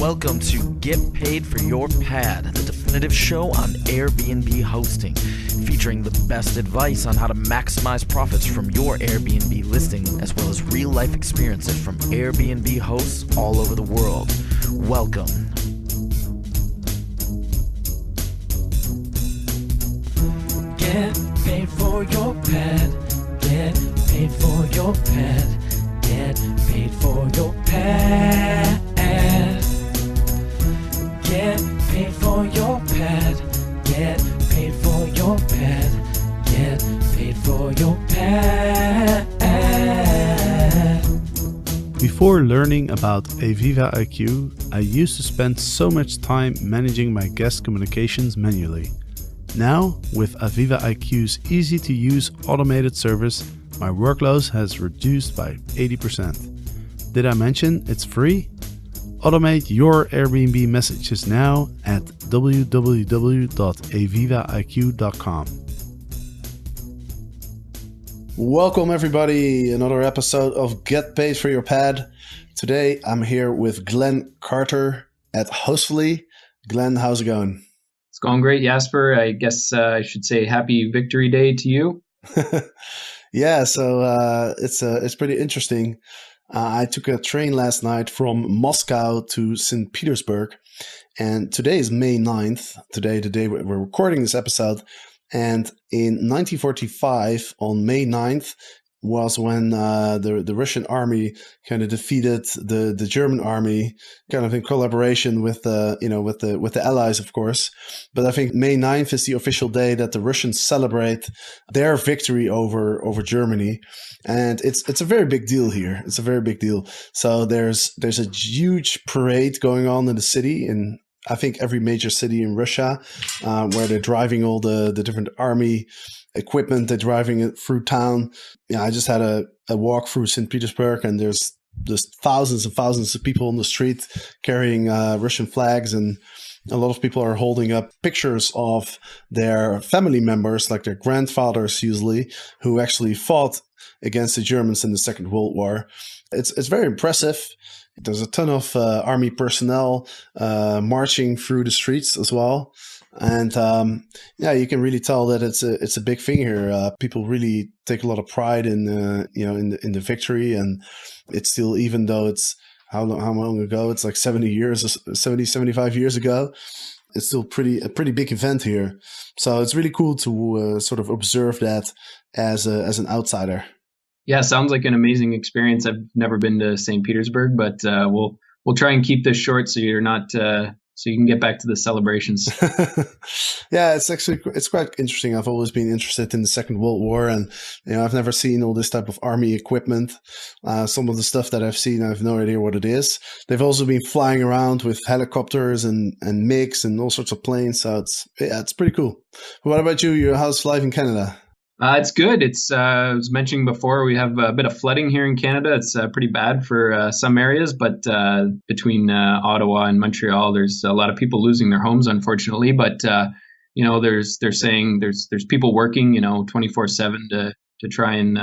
Welcome to Get Paid for Your Pad, the definitive show on Airbnb hosting, featuring the best advice on how to maximize profits from your Airbnb listing, as well as real-life experiences from Airbnb hosts all over the world. Welcome. Get paid for your pad. Get paid for your pad. Get paid for your pad. Get paid for your pad. Get paid for your pad. Get paid for your pad. Before learning about Aviva IQ, I used to spend so much time managing my guest communications manually. Now, with Aviva IQ's easy-to-use automated service, my workload has reduced by 80%. Did I mention it's free? Automate your Airbnb messages now at www.avivaiq.com. Welcome everybody, another episode of Get Paid for Your Pad. Today I'm here with Glenn Carter at Hostfully. Glenn, how's it going? It's going great, Jasper. I guess I should say happy Victory Day to you. Yeah, so it's pretty interesting. I took a train last night from Moscow to St. Petersburg, and today is May 9th, the day we're recording this episode. And in 1945, on May 9th, was when the Russian army kind of defeated the German army, kind of in collaboration with the Allies, of course. But I think May 9th is the official day that the Russians celebrate their victory over Germany, and it's a very big deal here. It's a very big deal. So there's a huge parade going on in the city, in I think every major city in Russia, where they're driving all the different army equipment. They're driving it through town. Yeah, I just had a walk through St. Petersburg, and there's thousands and thousands of people on the street carrying Russian flags, and a lot of people are holding up pictures of their family members, like their grandfathers usually, who actually fought against the Germans in the Second World War. It's very impressive. There's a ton of army personnel marching through the streets as well. And you can really tell that it's a big thing here. People really take a lot of pride in the victory, and it's still, even though it's how long ago? It's like 75 years ago. It's still a pretty big event here. So it's really cool to sort of observe that as an outsider. Yeah, sounds like an amazing experience. I've never been to St. Petersburg, but we'll try and keep this short so you're not so you can get back to the celebrations. Yeah, it's quite interesting. I've always been interested in the Second World War, and I've never seen all this type of army equipment. Some of the stuff that I've seen, I have no idea what it is. They've also been flying around with helicopters and MiGs and all sorts of planes. So it's pretty cool. But what about you? How's life in Canada? It's good. It's I was mentioning before, we have a bit of flooding here in Canada. It's pretty bad for some areas, but between Ottawa and Montreal, there's a lot of people losing their homes, unfortunately. But they're saying there's people working 24/7 to try and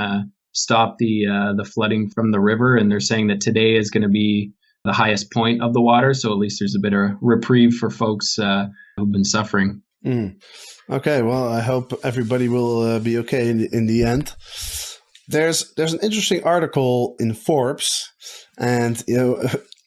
stop the flooding from the river, and they're saying that today is going to be the highest point of the water. So at least there's a bit of reprieve for folks who've been suffering. Mm. Okay, well, I hope everybody will be okay in the end. There's an interesting article in Forbes, and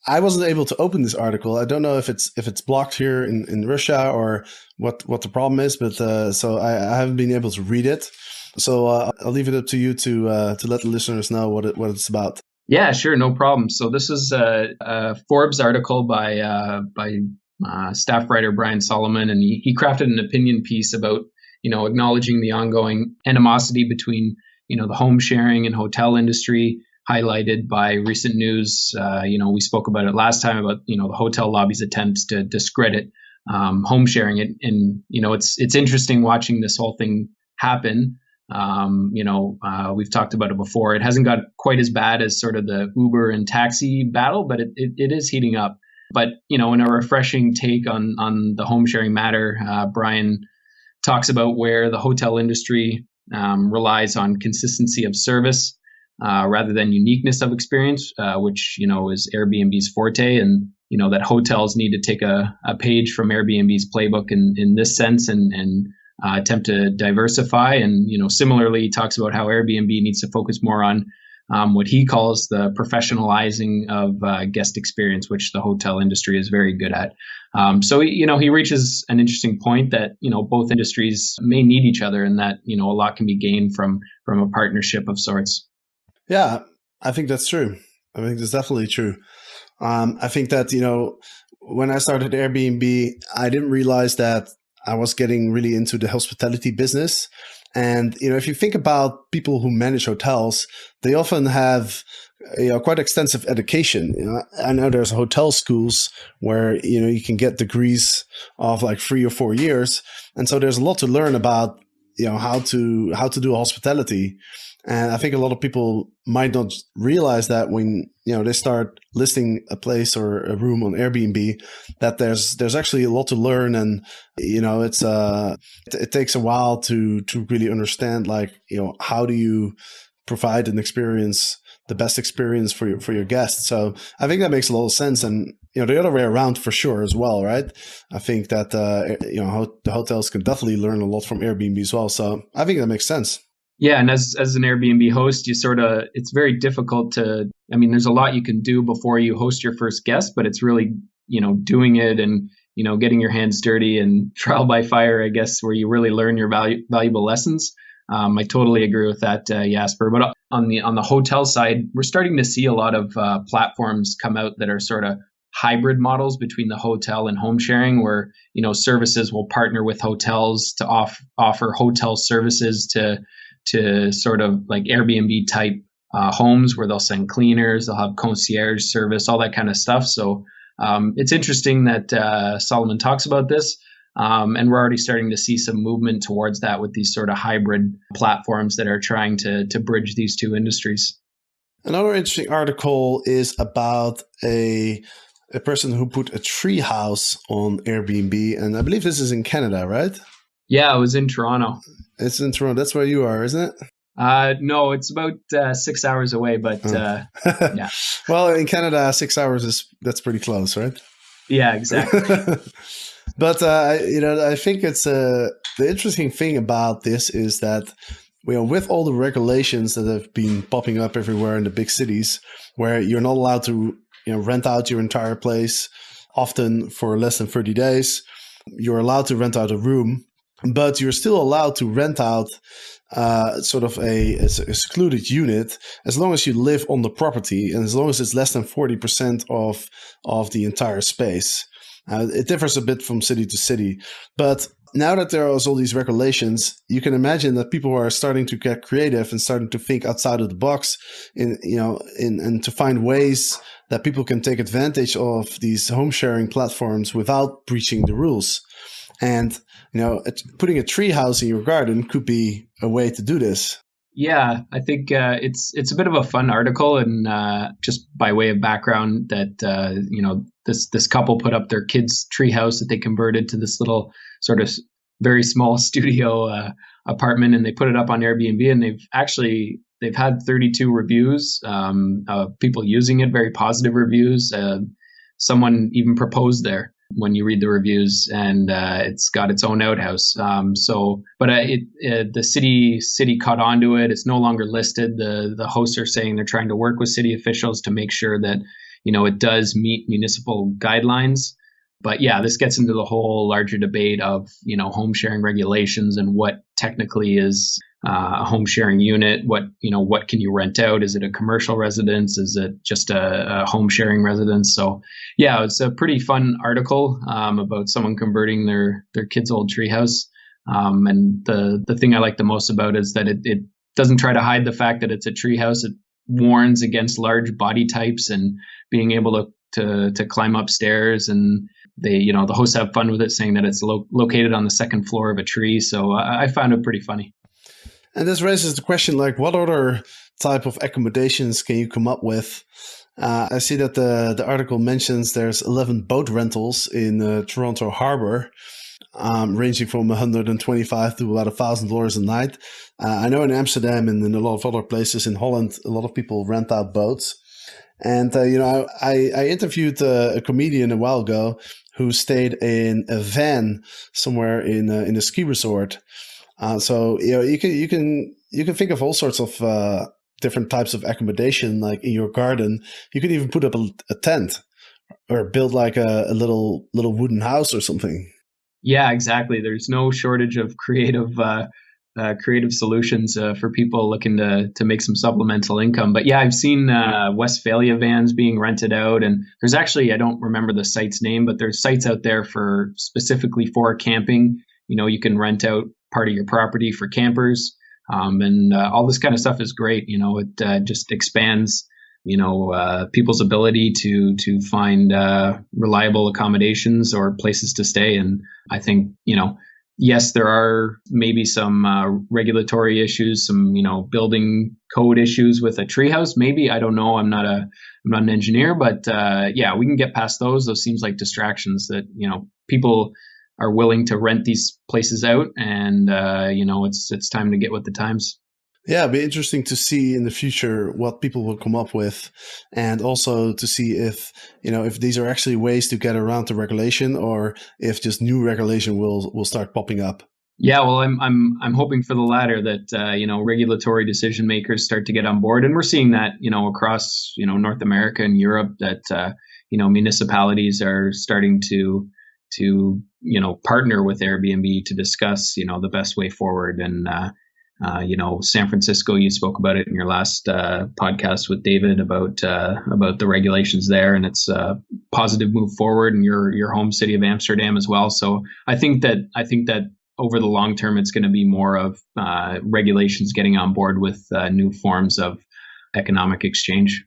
I wasn't able to open this article. I don't know if it's blocked here in Russia or what the problem is, but so I haven't been able to read it. So I'll leave it up to you to let the listeners know what it's about. Yeah, sure, no problem. So this is a Forbes article by staff writer Brian Solomon, and he crafted an opinion piece about acknowledging the ongoing animosity between the home sharing and hotel industry, highlighted by recent news. We spoke about it last time about the hotel lobby's attempts to discredit home sharing, and it's interesting watching this whole thing happen. We've talked about it before. It hasn't got quite as bad as sort of the Uber and taxi battle, but it is heating up. But, in a refreshing take on the home sharing matter, Brian talks about where the hotel industry relies on consistency of service, rather than uniqueness of experience, which, is Airbnb's forte. And, that hotels need to take a page from Airbnb's playbook in this sense and attempt to diversify. And, similarly, he talks about how Airbnb needs to focus more on what he calls the professionalizing of guest experience, which the hotel industry is very good at. So, he reaches an interesting point that, both industries may need each other and that, a lot can be gained from a partnership of sorts. Yeah, I think that's true. I think that's definitely true. I think that, when I started Airbnb, I didn't realize that I was getting really into the hospitality business. And, if you think about people who manage hotels, they often have quite extensive education. I know there's hotel schools where, you can get degrees of like 3 or 4 years. And so there's a lot to learn about, how to do hospitality. And I think a lot of people might not realize that when, they start listing a place or a room on Airbnb, that there's actually a lot to learn. And, it takes a while to really understand, like, how do you provide an experience, the best experience for your guests. So I think that makes a lot of sense. And, the other way around for sure as well, right? I think that, the hotels can definitely learn a lot from Airbnb as well. So I think that makes sense. Yeah. And as an Airbnb host, it's very difficult there's a lot you can do before you host your first guest, but it's really, doing it and, getting your hands dirty and trial by fire, I guess, where you really learn your valuable lessons. I totally agree with that, Jasper. But on the hotel side, we're starting to see a lot of platforms come out that are sort of hybrid models between the hotel and home sharing, where, services will partner with hotels to offer hotel services to sort of like Airbnb type homes, where they'll send cleaners, they'll have concierge service, all that kind of stuff. So it's interesting that Solomon talks about this. And we're already starting to see some movement towards that with these sort of hybrid platforms that are trying to bridge these two industries. Another interesting article is about a person who put a treehouse on Airbnb. And I believe this is in Canada, right? Yeah, it was in Toronto. It's in Toronto. That's where you are, isn't it? No, it's about 6 hours away, but yeah. Well, in Canada, 6 hours that's pretty close, right? Yeah, exactly. But I think it's the interesting thing about this is that with all the regulations that have been popping up everywhere in the big cities, where you're not allowed to rent out your entire place, often for less than 30 days, you're allowed to rent out a room, but you're still allowed to rent out sort of a secluded unit as long as you live on the property and as long as it's less than 40% of the entire space. It differs a bit from city to city, but now that there are all these regulations, you can imagine that people are starting to get creative and starting to think outside of the box, and to find ways that people can take advantage of these home sharing platforms without breaching the rules. And putting a treehouse in your garden could be a way to do this. Yeah, I think it's a bit of a fun article, and just by way of background, that this couple put up their kids' treehouse that they converted to this little sort of very small studio apartment, and they put it up on Airbnb, and they've had 32 reviews of people using it, very positive reviews. Someone even proposed there when you read the reviews, and it's got its own outhouse. But the city caught on to it. It's no longer listed. The hosts are saying they're trying to work with city officials to make sure that it does meet municipal guidelines. But yeah, this gets into the whole larger debate of home sharing regulations and what technically is a home sharing unit. What can you rent out? Is it a commercial residence? Is it just a home sharing residence? So yeah, it's a pretty fun article about someone converting their kid's old treehouse. And the thing I like the most about it is that it doesn't try to hide the fact that it's a treehouse. It warns against large body types and being able to climb upstairs, and the hosts have fun with it, saying that it's located on the second floor of a tree. So I found it pretty funny. And this raises the question, like, what other type of accommodations can you come up with? I see that the article mentions there's 11 boat rentals in Toronto Harbor. ranging from 125 to about $1,000 a night. I know in Amsterdam and in a lot of other places in Holland, a lot of people rent out boats. And, I interviewed a comedian a while ago who stayed in a van somewhere in a ski resort. So you can think of all sorts of different types of accommodation, like in your garden. You can even put up a tent or build like a little wooden house or something. Yeah, exactly. There's no shortage of creative solutions for people looking to make some supplemental income. But yeah, I've seen Westphalia vans being rented out, and there's actually, I don't remember the site's name, but there's sites out there for specifically for camping. You can rent out part of your property for campers, and all this kind of stuff is great. It just expands people's ability to find reliable accommodations or places to stay. And I think, yes, there are maybe some regulatory issues, some, building code issues with a treehouse. Maybe, I don't know. I'm not an engineer, but yeah, we can get past those. Those seems like distractions that, people are willing to rent these places out, and it's time to get with the times. Yeah, it'd be interesting to see in the future what people will come up with, and also to see if these are actually ways to get around the regulation, or if just new regulation will start popping up. Yeah, well, I'm hoping for the latter, that regulatory decision makers start to get on board, and we're seeing that across North America and Europe, that municipalities are starting to partner with Airbnb to discuss the best way forward. And San Francisco, you spoke about it in your last podcast with David about the regulations there, and it's a positive move forward in your home city of Amsterdam as well. So I think that over the long term, it's going to be more of regulations getting on board with new forms of economic exchange.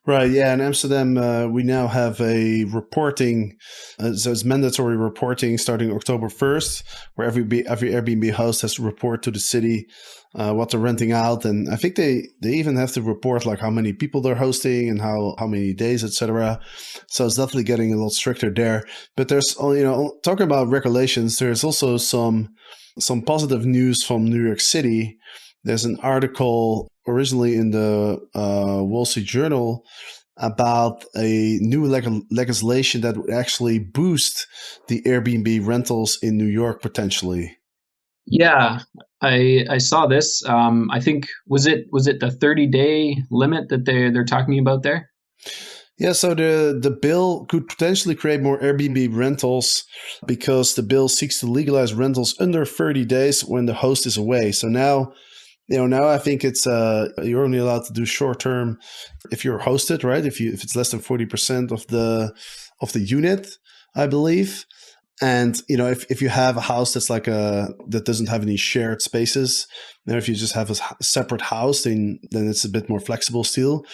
Right, yeah. In Amsterdam, we now have a reporting, so it's mandatory reporting starting October 1st, where every Airbnb host has to report to the city what they're renting out. And I think they even have to report like how many people they're hosting and how many days, etc. So it's definitely getting a lot stricter there. But there's, talking about regulations, there's also some positive news from New York City. There's an article originally in the Wall Street Journal about a new legislation that would actually boost the Airbnb rentals in New York potentially. Yeah, I saw this. I think was it the 30-day limit that they're talking about there? Yeah, so the bill could potentially create more Airbnb rentals because the bill seeks to legalize rentals under 30 days when the host is away. So now I think it's you're only allowed to do short term if you're hosted, right? If it's less than 40% of the unit, I believe. And if you have a house that's that doesn't have any shared spaces, if you just have a separate house, then it's a bit more flexible still.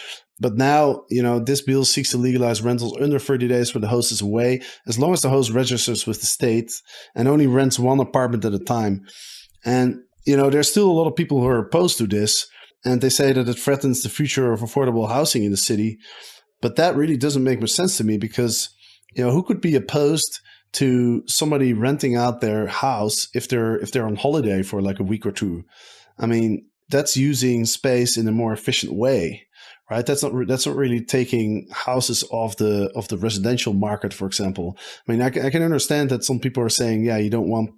But now, this bill seeks to legalize rentals under 30 days when the host is away, as long as the host registers with the state and only rents one apartment at a time. And there's still a lot of people who are opposed to this, and they say that it threatens the future of affordable housing in the city. But that really doesn't make much sense to me because, who could be opposed to somebody renting out their house if they're on holiday for like a week or two? I mean, that's using space in a more efficient way, right? That's not really taking houses off the residential market, for example. I mean, I can understand that some people are saying, yeah, you don't want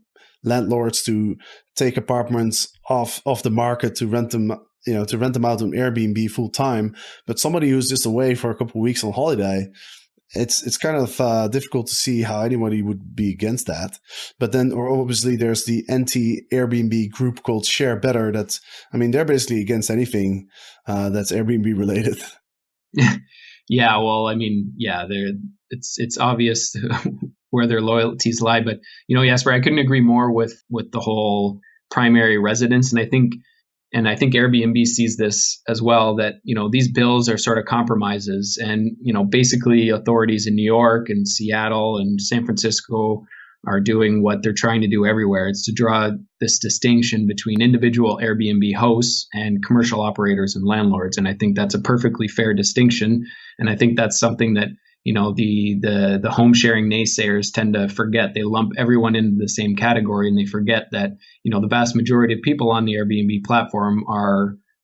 landlords to take apartments off the market to rent them, to rent them out on Airbnb full time. But somebody who's just away for a couple of weeks on holiday, it's kind of difficult to see how anybody would be against that. But then, or obviously, there's the anti-Airbnb group called Share Better. They're basically against anything that's Airbnb related. Yeah, well, it's obvious where their loyalties lie. But, Jasper, I couldn't agree more with the whole primary residence. And I think Airbnb sees this as well, that, these bills are sort of compromises. And, basically authorities in New York and Seattle and San Francisco are doing what they're trying to do everywhere. It's to draw this distinction between individual Airbnb hosts and commercial operators and landlords. And I think that's a perfectly fair distinction. And I think that's something that, the home sharing naysayers tend to forget. They lump everyone into the same category, and they forget that the vast majority of people on the Airbnb platform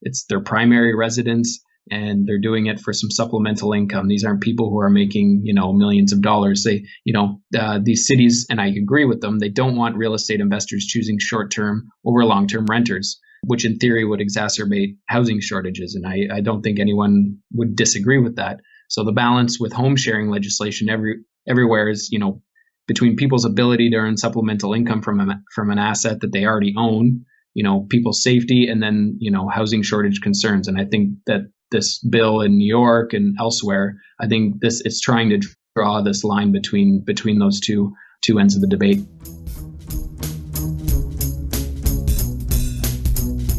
it's their primary residence, and they're doing it for some supplemental income. These aren't people who are making millions of dollars. These cities, and I agree with them, they don't want real estate investors choosing short-term over long-term renters, which in theory would exacerbate housing shortages. And I don't think anyone would disagree with that. So the balance with home sharing legislation everywhere is, between people's ability to earn supplemental income from an asset that they already own, people's safety, and then, housing shortage concerns. And I think that this bill in New York and elsewhere, I think it's trying to draw this line between those two ends of the debate.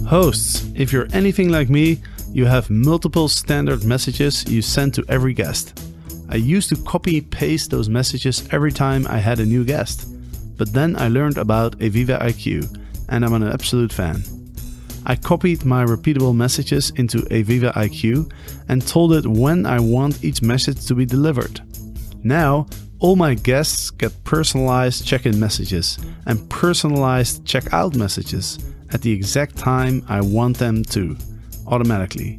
Hosts, if you're anything like me, you have multiple standard messages you send to every guest. I used to copy-paste those messages every time I had a new guest. But then I learned about Aviva IQ, and I'm an absolute fan. I copied my repeatable messages into Aviva IQ and told it when I want each message to be delivered. Now, all my guests get personalized check-in messages and personalized check-out messages at the exact time I want them to, automatically.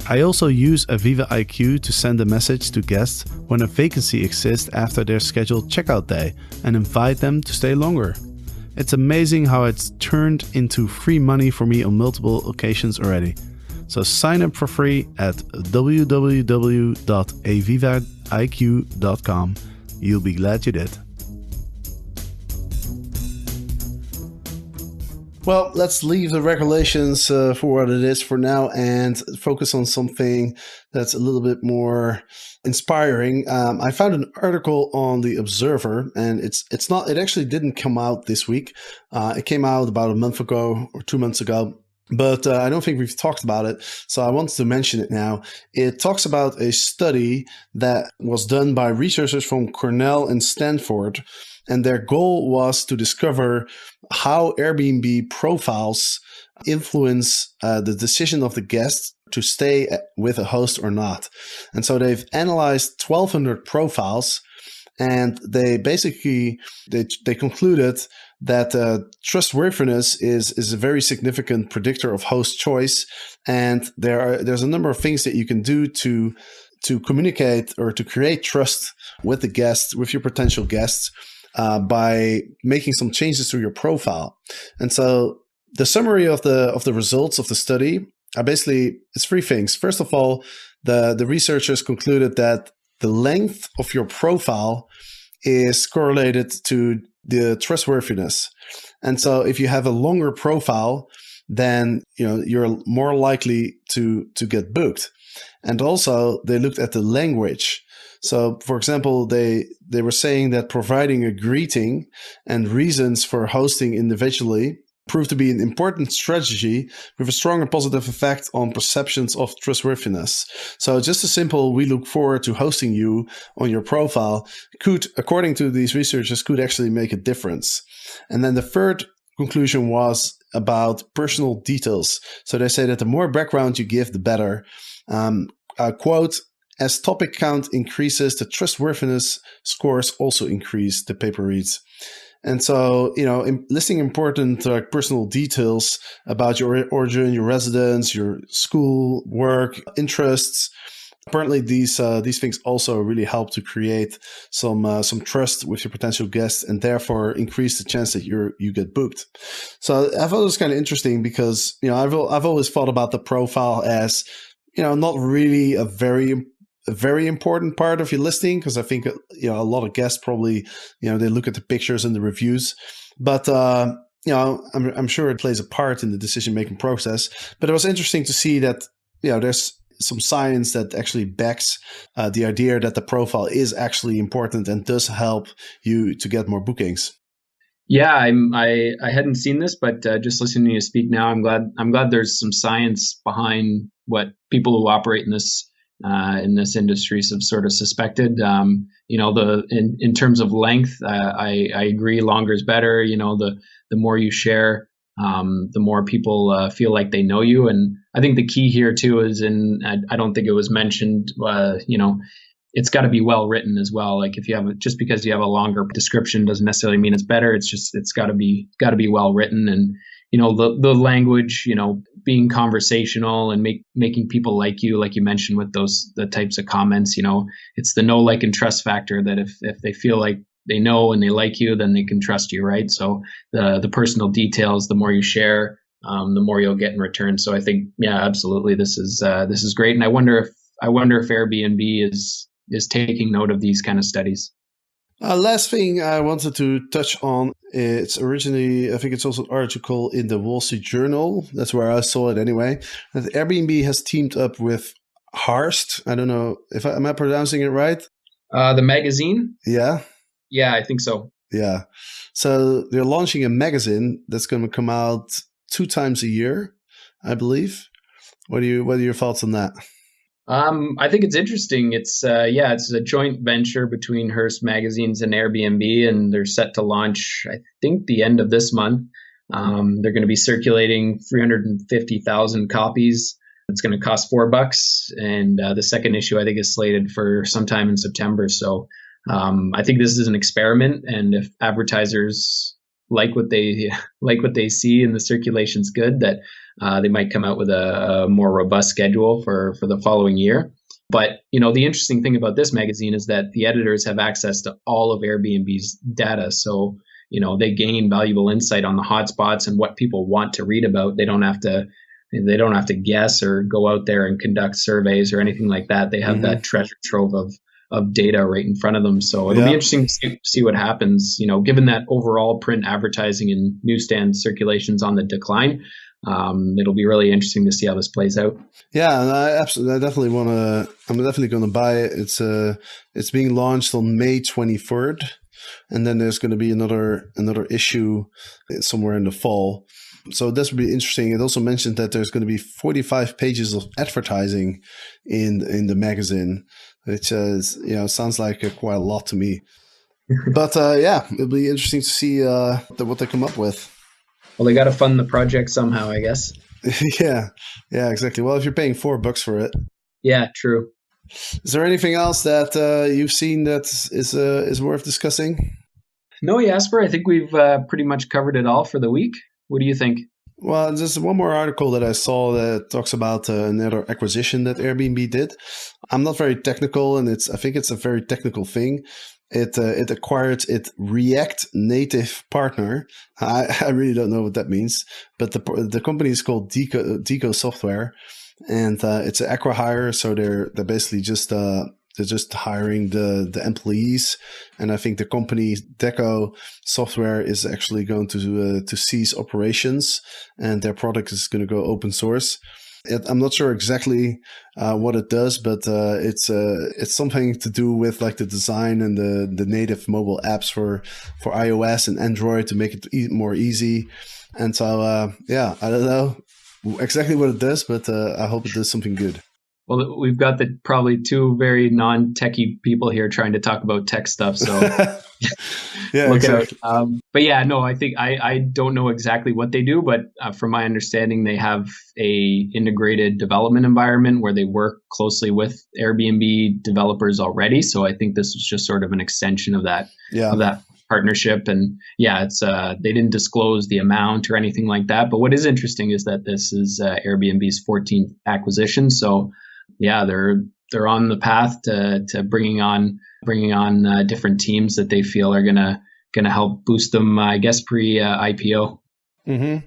I also use Aviva IQ to send a message to guests when a vacancy exists after their scheduled checkout day and invite them to stay longer. It's amazing how it's turned into free money for me on multiple occasions already. So sign up for free at www.avivaiq.com. You'll be glad you did. Well, let's leave the regulations for what it is for now and focus on something that's a little bit more inspiring. I found an article on the Observer, and it actually didn't come out this week. It came out about a month ago or 2 months ago, but I don't think we've talked about it, so I wanted to mention it now. It talks about a study that was done by researchers from Cornell and Stanford, and their goal was to discover how Airbnb profiles influence the decision of the guest to stay with a host or not. And so they've analyzed 1,200 profiles, and they basically they concluded that trustworthiness is a very significant predictor of host choice, and there's a number of things that you can do to communicate or to create trust with the guests, with your potential guests, by making some changes to your profile. And so the summary of the results of the study are basically, it's three things. First of all, the researchers concluded that the length of your profile is correlated to the trustworthiness. And so if you have a longer profile, then you're more likely to get booked. And also they looked at the language. So, for example, they were saying that providing a greeting and reasons for hosting individually proved to be an important strategy with a strong and positive effect on perceptions of trustworthiness. So just a simple, we look forward to hosting you on your profile could, according to these researchers, could actually make a difference. And then the third conclusion was about personal details. So they say that the more background you give, the better. Quote, as topic count increases, the trustworthiness scores also increase, the paper reads. And so, listing important personal details about your origin, your residence, your school, work, interests. Apparently, these things also really help to create some trust with your potential guests, and therefore increase the chance that you get booked. So I thought it was kind of interesting because I've always thought about the profile as not really a very important part of your listing, because I think a lot of guests probably they look at the pictures and the reviews, but I'm sure it plays a part in the decision making process. But it was interesting to see that there's some science that actually backs the idea that the profile is actually important and does help you to get more bookings. Yeah, I hadn't seen this, but just listening to you speak now, I'm glad there's some science behind what people who operate in this industry have sort of suspected. In terms of length, I agree. Longer is better. The more you share, the more people feel like they know you. And I think the key here too is, I don't think it was mentioned, it's got to be well written as well. Like if you have just because you have a longer description doesn't necessarily mean it's better. It's got to be well written, and the language, being conversational and making people like you mentioned with the types of comments. It's the know, like, and trust factor that if they feel like they know and they like you, then they can trust you, right? So the personal details, the more you share, the more you'll get in return. So I think, yeah, absolutely, this is great. And I wonder if Airbnb is taking note of these kind of studies. Last thing I wanted to touch on, it's originally, I think it's also an article in the Wall Street Journal. That's where I saw it anyway. That Airbnb has teamed up with Hearst. I don't know am I pronouncing it right? The magazine? Yeah. Yeah, I think so. Yeah. So they're launching a magazine that's going to come out 2 times a year, I believe. What are your thoughts on that? I think it's interesting. It's a joint venture between Hearst Magazines and Airbnb, and they're set to launch, I think, the end of this month. They're going to be circulating 350,000 copies. It's going to cost $4, and the second issue I think is slated for sometime in September. So I think this is an experiment, and if advertisers like what they see and the circulation's good, that they might come out with a more robust schedule for the following year. But the interesting thing about this magazine is that the editors have access to all of Airbnb's data, so they gain valuable insight on the hotspots and what people want to read about. They don't have to guess or go out there and conduct surveys or anything like that. They have that treasure trove of data right in front of them. So it'll be interesting to see what happens, given that overall print advertising and newsstand circulations on the decline. It'll be really interesting to see how this plays out. Yeah, and I'm definitely going to buy it. It's being launched on May 23rd, and then there's going to be another issue somewhere in the fall. So this would be interesting. It also mentioned that there's going to be 45 pages of advertising in the magazine, which is, sounds like quite a lot to me. But it'll be interesting to see what they come up with. Well, they got to fund the project somehow, I guess. Yeah, exactly. Well, if you're paying $4 for it. Yeah, true. Is there anything else that you've seen that is worth discussing? No, Jasper. I think we've pretty much covered it all for the week. What do you think? Well, there's one more article that I saw that talks about another acquisition that Airbnb did. I'm not very technical, and I think it's a very technical thing. It acquired its React Native partner. I really don't know what that means, but the company is called Deco Software, and it's an acqui-hire. So they're basically just hiring the employees, and I think the company Deco Software is actually going to cease operations, and their product is going to go open source. I'm not sure exactly what it does, but it's something to do with like the design and the native mobile apps for iOS and Android to make it more easy. And so I don't know exactly what it does, but I hope it does something good. Well, we've got probably 2 very non-techie people here trying to talk about tech stuff. So yeah, look exactly. out. But yeah, no, I think I don't know exactly what they do, but from my understanding, they have a integrated development environment where they work closely with Airbnb developers already. So I think this is just sort of an extension of that partnership. And yeah, it's they didn't disclose the amount or anything like that. But what is interesting is that this is Airbnb's 14th acquisition. So yeah, they're on the path to bringing on different teams that they feel are gonna help boost them, I guess, pre IPO. Mm-hmm.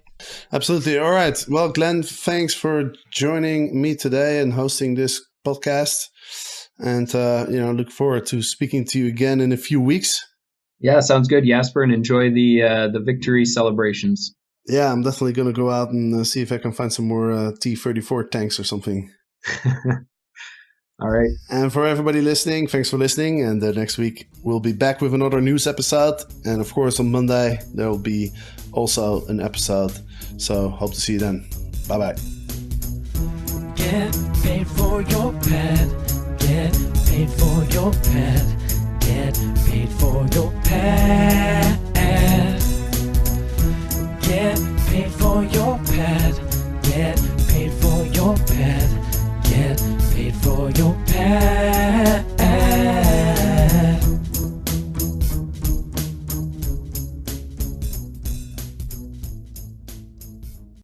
Absolutely. All right. Well, Glenn, thanks for joining me today and hosting this podcast. And look forward to speaking to you again in a few weeks. Yeah, sounds good, Jasper, and enjoy the victory celebrations. Yeah, I'm definitely going to go out and see if I can find some more T-34 tanks or something. All right. And for everybody listening, thanks for listening. And next week, we'll be back with another news episode. And of course, on Monday, there will be also an episode. So hope to see you then. Bye-bye. Get paid for your pet. Get paid for your pet. Get paid for your pet. Get paid for your pet. Get paid for your pet. Get paid for your pet.